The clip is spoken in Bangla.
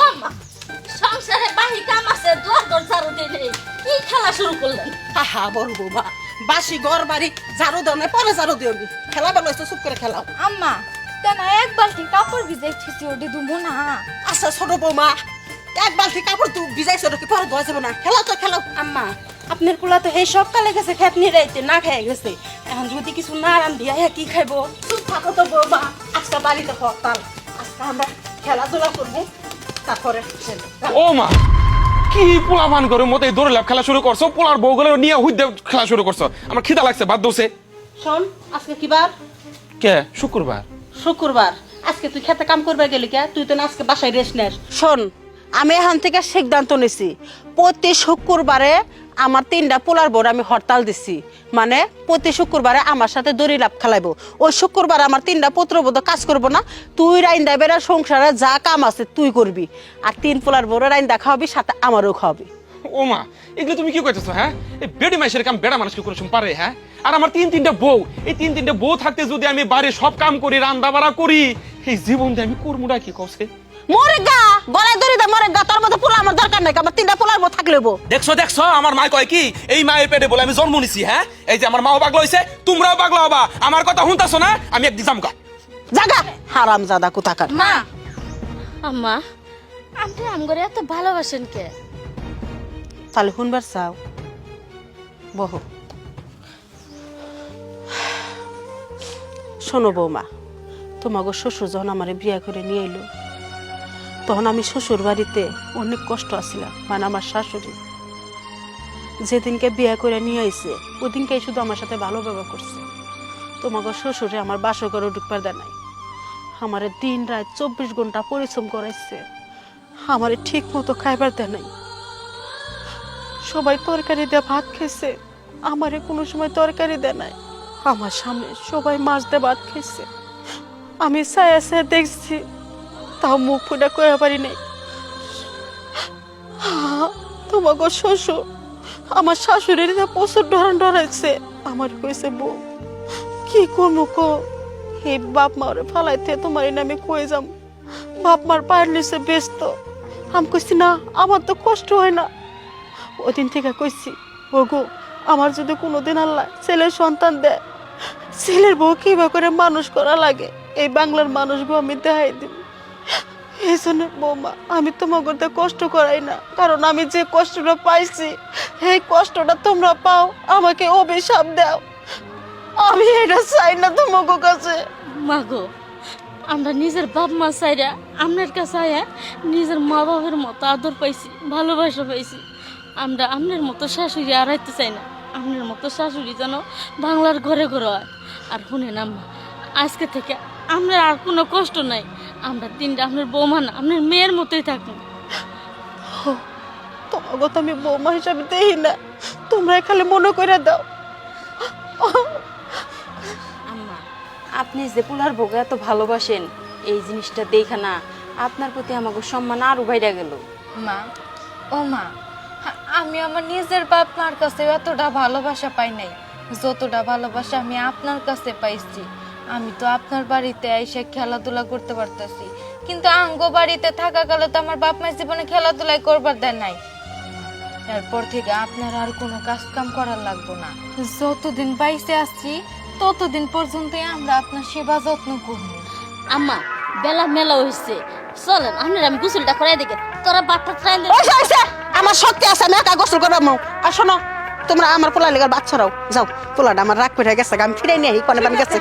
আম্মা সংসারে বাহি কাম আছে দুয়ার দর ঝাড়ু দিলে কি খেলা শুরু করলেন? হা বড় বৌমা, বাসি ঘর বাড়ি ঝাড়ু দাও না, পরে ঝাড়ু দিও নি। খেলা ভালো হয়েছে, চুপ করে খেলাও। আম্মা কেন এক বালতি কাপড় ভিজে ঠিসি ওটি দুমো না। আচ্ছা ছোট বৌমা, এক বালতি কাপড় তুই ভিজাইছো নাকি, পরে ধোয়া যাবে না। খেলাও তো খেলাও। আম্মা আপনার কুলা তো সেই সকালে গেছে খেত নিরাইতে না খেয়ে গেছে, এখন যদি কিছু না রান্ধি কি খাইবো? চুপ থাকো তো বৌমা, আজকে বাড়িতে হরতাল, আজকে আমরা খেলাধুলা করবো, তারপরে ও মা, কি পোলাপান করে মতো এই দৌড়ে লাভ খেলা শুরু করছো? পোলার বউগুলো নিয়ে হুইদে খেলা শুরু করছো। আমার খিদা লাগছে, বাদ দোষে। শোন, আজকে কি বার? কে? শুক্রবার। শুক্রবার। আজকে তুই খেতে কাম করবে গেলি কে? তুই তো না আজকে বাসায় রেস্ট নেস। শোন, আমি এখান থেকে সিদ্ধান্ত নিছি, প্রতি শুক্রবারে আমার 3টা পোলার বোর আমি হরতাল দিছি। মানে প্রতি শুক্রবারে আমার সাথে দড়ি লাভ খেলাইবো। ওই শুক্রবার আমার 3টা পুত্রবোধ কাজ করবো না। তুই রাইন্দা বেড়া সংসারে যা কাম আছে তুই করবি, আর 3 পোলার বোর রাইন্দা খাওয়াবি, সাথে আমারও খাওয়াবি। ও মা, এগুলো তুমি কি কইতেছো? হ্যাঁ, এই বেডি মাইসের কাম বেড়া মানুষ কি করে পারে? হ্যাঁ, আর আমার 3-3টা বউ, এই 3-3টা বউ থাকতে যদি আমি বাড়ির সব কাম করি, রান্না বাড়া করি, এই জীবন দিয়ে আমি করবোটা কি কওছে? মরে গা, গলায় দড়ি দে মরে গা, তোর মতো পোলা আমার দরকার নাই। আমার 3টা পোলার বউ থাকলেবো। দেখছো দেখছো, আমার মা কয় কি এই মায়ের পেটে বলে আমি জন্ম নিছি। হ্যাঁ, এই যে আমার মাও পাগলা হইছে, তোমরাও পাগলা হবা। আমার কথা শুনতাছো না? আমি একদিন জামকা জাগা হারাম জাদা কোথাকার। মা, আম্মা আপনি আমগরে এত ভালোবাসেন কে? তাহলে শুনবার চাও, বহু শোনো বৌমা, তোমাকে শ্বশুর যখন আমার বিয়ে করে নিয়ে এলো, তখন আমি শ্বশুর বাড়িতে অনেক কষ্ট আসছিলাম। মানে আমার শাশুড়ি যেদিনকে বিয়ে করে নিয়ে আইছে, ওদিনকে শুধু আমার সাথে ভালো ব্যবহার করছে। তোমাকে শ্বশুরে আমার বাসর ঘরে ঢুকবার দেয় নাই, আমার দিন রাত 24 ঘন্টা পরিশ্রম করাইছে, আমার ঠিক মতো খাইবার দেয় নাই। সবাই তরকারি দিয়ে ভাত খেয়েছে, আমারে কোনো সময় তরকারি দেয় নাই। আমার সামনে সবাই মাছ দিয়ে ভাত খেয়েছে, আমি ছায়া ছায়া দেখছি, তাও মুখ ফুটা করা পারি নাই। তোমাকে শ্বশুর আমার শাশুড়ির প্রচুর ডরাইছে। আমার কইছে বউ কি করবো কো, এই বাপ মারে ফালাইতে তোমার নামে কয়ে যাম, বাপ মার পায়ের নিচে ব্যস্ত। আমি কইছি না, আমার তো কষ্ট হয় না। ওদিন থেকে কইছি, ওগো আমার যদি কোনোদিন আল্লাহ ছেলের সন্তান দেয়, ছেলের বউ কিভাবে করে মানুষ করা লাগে এই বাংলার মানুষকে আমি দেখাই দিব। এই জন্য বৌমা, আমি তোমার করতে কষ্ট করাই না, কারণ আমি যে কষ্টটা পাইছি এই কষ্টটা তোমরা পাও, আমাকে অভিশাপ দাও। আমি এটা চাই না তোমাকে কাছে। মাগো, আমরা নিজের বাপ মা চাইরা আপনার কাছে আয়া নিজের মা বাবার মতো আদর পাইছি, ভালোবাসা পাইছি। আমরা আপনার মতো শাশুড়ি আর হইতে চাই না। আপনার মতো শাশুড়ি যেন বাংলার ঘরে ঘরে হয়। আর শুনেন আম্মা, আজকে থেকে আমরা আর কোনো কষ্ট নাই। আমরা 3টা আপনার বৌমা না, আপনার মেয়ের মতোই থাকুন। তোমার কথা আমি বৌমা হিসাবে দেখি না, তোমরা খালি মনে করে দাও। আম্মা, আপনি যে পোলার বউকে এত ভালোবাসেন, এই জিনিসটা দেখা না আপনার প্রতি আমাকে সম্মান আরো বাইরে গেল। মা, ও মা, আমি আমার নিজের বাপ মার কাছে এতটা ভালোবাসা পাই নাই যতটা ভালোবাসা আমি আপনার কাছে পাইছি। আমি তো আপনার বাড়িতে এসে খেলাধুলা করতে পারতেছি, কিন্তু আঙ্গ বাড়িতে থাকাকালে তো আমার বাপ মায়ের জীবনে খেলাধুলাই করবার দেয় নাই। এরপর থেকে আপনার আর কোনো কাজ কাম করার লাগবে না। যতদিন বাইসে আসছি ততদিন পর্যন্তই আমরা আপনার সেবা যত্ন করব। আম্মা, বেলা মেলা হইছে, চলেন আপনার আমি গোসলটা করাই দেখে তোরা বাচ্চা ট্রাই দে। আমার শক্তি আছে, আমি একা গোসল করবো। আর শোনো, তোমরা আমার পোলা লেগার বাচ্চারাও যাও, পোলাটা আমার রাগ পেটে গেছে, আমি ফিরে নিয়ে কোনে বান গেছে।